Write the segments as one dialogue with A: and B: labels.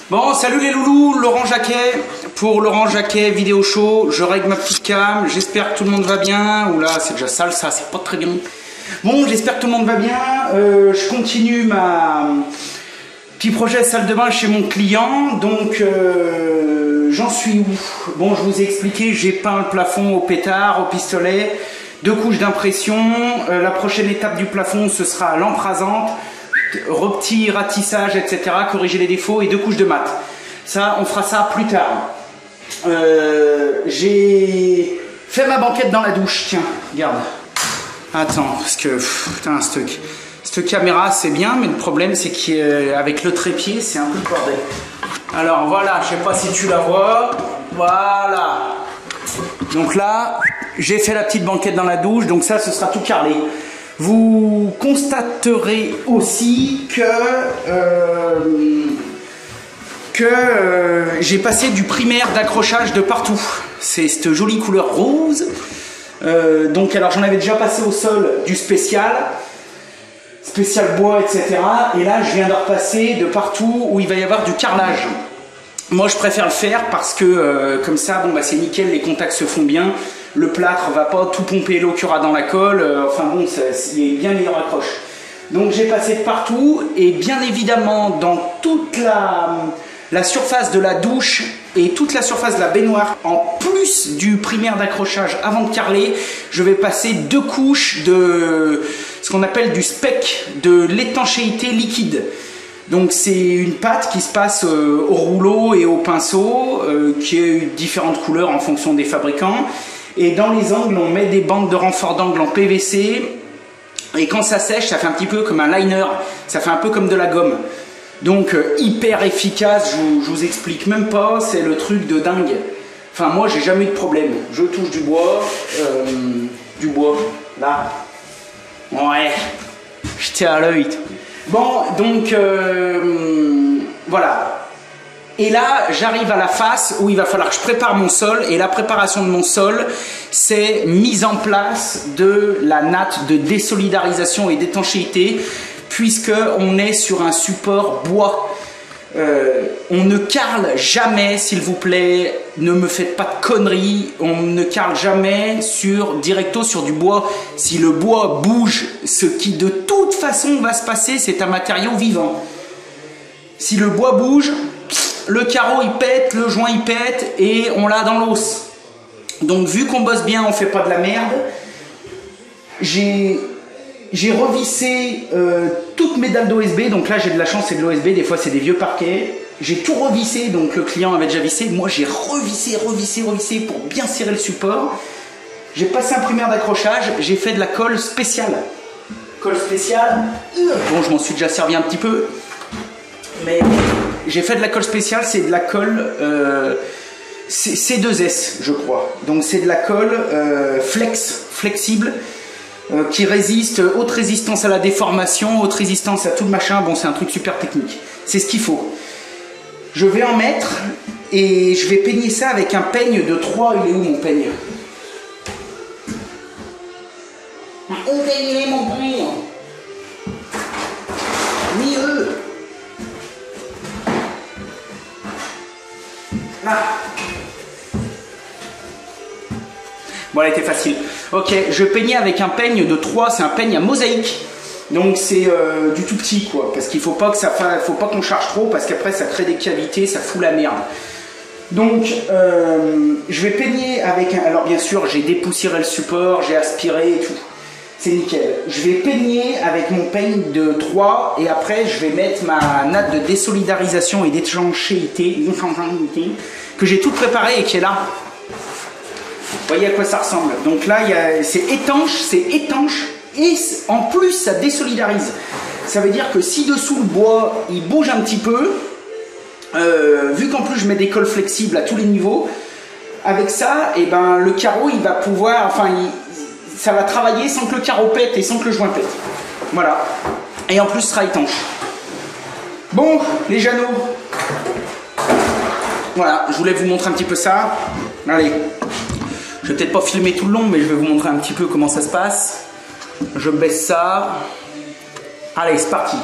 A: Bon, salut les loulous, Laurent Jacquet pour Laurent Jacquet Vidéo Show. Je règle ma petite cam, j'espère que tout le monde va bien. Oula, c'est déjà sale ça, c'est pas très bien. Bon, j'espère que tout le monde va bien. Je continue ma petit projet salle de bain chez mon client. Donc, j'en suis où? Bon, je vous ai expliqué, j'ai peint le plafond au pétard, au pistolet, 2 couches d'impression. La prochaine étape du plafond, ce sera l'emprasante. Petit ratissage, etc., corriger les défauts et 2 couches de mat. Ça, on fera ça plus tard. J'ai fait ma banquette dans la douche. Tiens, regarde. Attends, parce que putain, cette caméra c'est bien, mais le problème c'est qu'avec le trépied, c'est un peu le bordel. Alors voilà, je sais pas si tu la vois. Voilà. Donc là, j'ai fait la petite banquette dans la douche, donc ça, ce sera tout carrelé. Vous constaterez aussi que j'ai passé du primaire d'accrochage de partout. C'est cette jolie couleur rose. Donc alors j'en avais déjà passé au sol du spécial bois, etc. Et là je viens de repasser de partout où il va y avoir du carrelage. Moi je préfère le faire parce que comme ça, bon bah c'est nickel, les contacts se font bien. Le plâtre va pas tout pomper l'eau qu'il y aura dans la colle, enfin bon, il y a bien meilleure accroche. Donc j'ai passé de partout et bien évidemment dans toute la surface de la douche et toute la surface de la baignoire, en plus du primaire d'accrochage avant de carreler, je vais passer 2 couches de ce qu'on appelle du spec, de l'étanchéité liquide. Donc c'est une pâte qui se passe au rouleau et au pinceau, qui est différentes couleurs en fonction des fabricants. Et dans les angles, on met des bandes de renfort d'angle en PVC. Et quand ça sèche, ça fait un petit peu comme un liner. Ça fait un peu comme de la gomme. Donc hyper efficace, je vous explique même pas. C'est le truc de dingue. Enfin moi, j'ai jamais eu de problème. Je touche du bois. Là. Ouais. Je tiens à l'œil. Bon, donc voilà. Et là, j'arrive à la face où il va falloir que je prépare mon sol. Et la préparation de mon sol, c'est mise en place de la natte de désolidarisation et d'étanchéité, puisqu'on est sur un support bois. On ne carle jamais, s'il vous plaît, ne me faites pas de conneries, on ne carle jamais directo sur du bois. Si le bois bouge, ce qui de toute façon va se passer, c'est un matériau vivant. Si le bois bouge, le carreau il pète, le joint il pète et on l'a dans l'os. Donc vu qu'on bosse bien, on fait pas de la merde. J'ai revissé toutes mes dalles d'OSB, donc là j'ai de la chance, c'est de l'OSB, des fois c'est des vieux parquets. J'ai tout revissé, donc le client avait déjà vissé, moi j'ai revissé pour bien serrer le support. J'ai passé un primaire d'accrochage, j'ai fait de la colle spéciale. Colle spéciale, bon je m'en suis déjà servi un petit peu, mais j'ai fait de la colle spéciale, c'est de la colle C2S je crois. Donc c'est de la colle flexible, qui résiste, haute résistance à la déformation, haute résistance à tout le machin. Bon, c'est un truc super technique. C'est ce qu'il faut. Je vais en mettre et je vais peigner ça avec un peigne de 3. Il est où mon peigne? Où est mon peigne? Mieux. Là. Bon, elle était facile. Ok, je peignais avec un peigne de 3, c'est un peigne à mosaïque. Donc c'est du tout petit quoi, parce qu'il faut pas qu'on charge trop, parce qu'après ça crée des cavités, ça fout la merde. Donc je vais peigner avec un... Alors bien sûr, j'ai dépoussiéré le support, j'ai aspiré et tout. C'est nickel. Je vais peigner avec mon peigne de 3 et après je vais mettre ma natte de désolidarisation et d'étanchéité que j'ai tout préparé et qui est là. Vous voyez à quoi ça ressemble. Donc là, c'est étanche et en plus ça désolidarise. Ça veut dire que si dessous le bois il bouge un petit peu, vu qu'en plus je mets des colles flexibles à tous les niveaux, avec ça, et ben, le carreau il va pouvoir, enfin ça va travailler sans que le carreau pète et sans que le joint pète. Voilà. Et en plus ce sera étanche. Bon, les Jeannots. Voilà, je voulais vous montrer un petit peu ça. Allez. Je vais peut-être pas filmer tout le long, mais je vais vous montrer un petit peu comment ça se passe. Je baisse ça. Allez, c'est parti.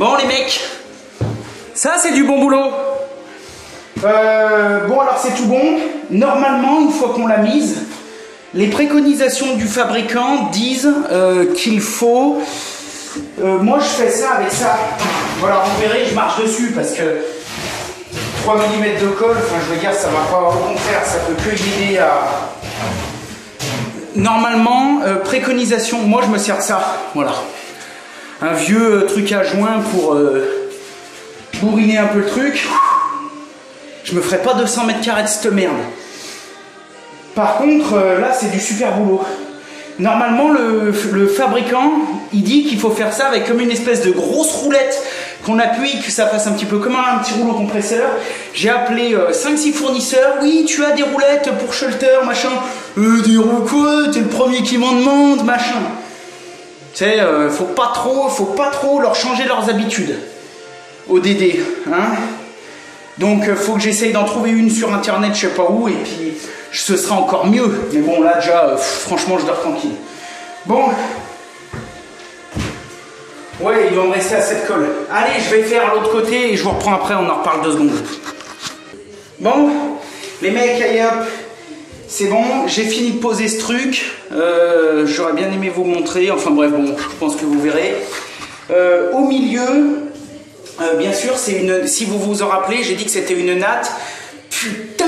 A: Bon les mecs, ça c'est du bon boulot. Bon alors c'est tout bon. Normalement, une fois qu'on l'a mise, les préconisations du fabricant disent qu'il faut... moi je fais ça avec ça. Voilà, vous verrez, je marche dessus parce que 3 mm de colle, enfin je veux dire, ça va pas, au contraire, ça peut que aider à... Normalement, préconisation, moi je me sers de ça, voilà. Un vieux truc à joint pour bourriner un peu le truc. Je me ferai pas 200 mètres carrés de cette merde. Par contre, là c'est du super boulot. Normalement, le fabricant, il dit qu'il faut faire ça avec comme une espèce de grosse roulette qu'on appuie, que ça fasse un petit peu comme un petit rouleau compresseur. J'ai appelé 5-6 fournisseurs. Oui, tu as des roulettes pour shelter, machin. Des roues quoi? T'es le premier qui m'en demande, machin. Tu sais, faut pas trop leur changer leurs habitudes. ODD, hein. Donc, faut que j'essaye d'en trouver une sur internet, je sais pas où, et puis ce sera encore mieux. Mais bon, là déjà, franchement, je dors tranquille. Bon. Ouais, il doit me rester à cette colle. Allez, je vais faire l'autre côté et je vous reprends après, on en reparle 2 secondes. Bon, les mecs, allez hop. C'est bon, j'ai fini de poser ce truc. J'aurais bien aimé vous montrer. Enfin bref, bon, je pense que vous verrez. Au milieu, bien sûr, c'est une. Si vous vous en rappelez, j'ai dit que c'était une natte. Putain,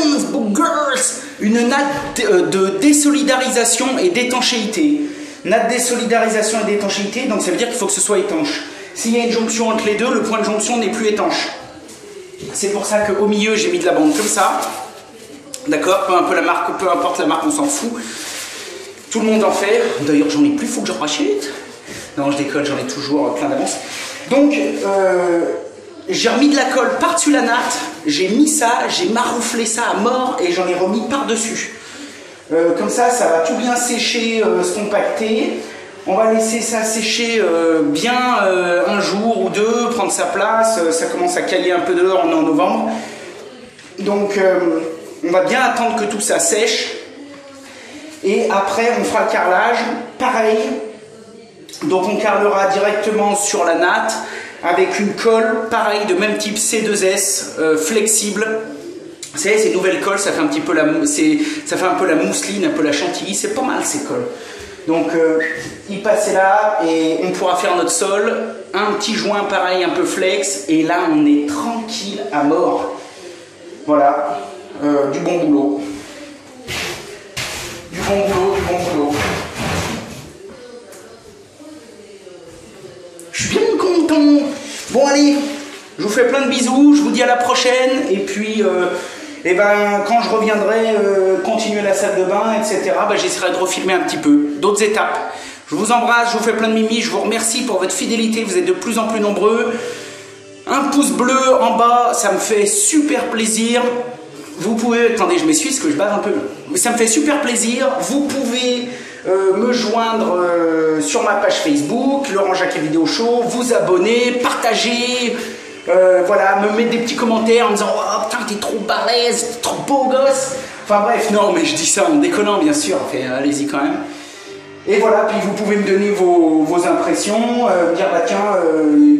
A: girls, une natte de désolidarisation et d'étanchéité. Natte désolidarisation et d'étanchéité, donc ça veut dire qu'il faut que ce soit étanche. S'il y a une jonction entre les deux, le point de jonction n'est plus étanche. C'est pour ça qu'au milieu, j'ai mis de la bande comme ça. D'accord, peu importe la marque, on s'en fout. Tout le monde en fait. D'ailleurs, j'en ai plus, faut que j'en rachète. Non, je déconne, j'en ai toujours plein d'avance. Donc, j'ai remis de la colle par-dessus la natte. J'ai mis ça, j'ai marouflé ça à mort et j'en ai remis par-dessus. Comme ça, ça va tout bien sécher, se compacter. On va laisser ça sécher bien un jour ou deux, prendre sa place. Ça commence à cailler un peu dehors, on est en novembre. Donc, on va bien attendre que tout ça sèche. Et après, on fera le carrelage. Pareil. Donc, on carrelera directement sur la natte avec une colle, pareil, de même type C2S, flexible. Vous savez, ces nouvelles colles, ça fait un petit peu ça fait un peu la mousseline, un peu la chantilly. C'est pas mal ces colles. Donc, il passait là et on pourra faire notre sol. Un petit joint pareil, un peu flex. Et là, on est tranquille à mort. Voilà. Du bon boulot. Du bon boulot, du bon boulot. Je suis bien content. Bon, allez. Je vous fais plein de bisous. Je vous dis à la prochaine. Et puis... et ben, quand je reviendrai continuer la salle de bain, etc., ben, j'essaierai de refilmer un petit peu d'autres étapes. Je vous embrasse, je vous fais plein de mimi, je vous remercie pour votre fidélité, vous êtes de plus en plus nombreux. Un pouce bleu en bas, ça me fait super plaisir. Vous pouvez... Attendez, je m'essuie parce que je bave un peu. Ça me fait super plaisir. Vous pouvez me joindre sur ma page Facebook, Laurent Jacquet Vidéo Show, vous abonner, partager... voilà, me mettre des petits commentaires en me disant « Oh putain, t'es trop balèze, t'es trop beau gosse !» Enfin bref, non, mais je dis ça en déconnant bien sûr, allez-y quand même. Et voilà, puis vous pouvez me donner vos impressions, me dire « Bah tiens,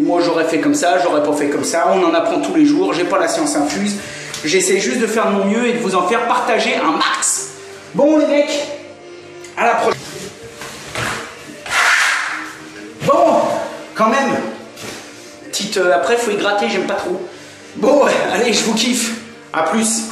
A: moi j'aurais fait comme ça, j'aurais pas fait comme ça, on en apprend tous les jours, j'ai pas la science infuse. » J'essaie juste de faire de mon mieux et de vous en faire partager un max. Bon les mecs, à la prochaine. Bon, quand même. Petite, après, faut y gratter, j'aime pas trop. Bon, allez, je vous kiffe. À plus.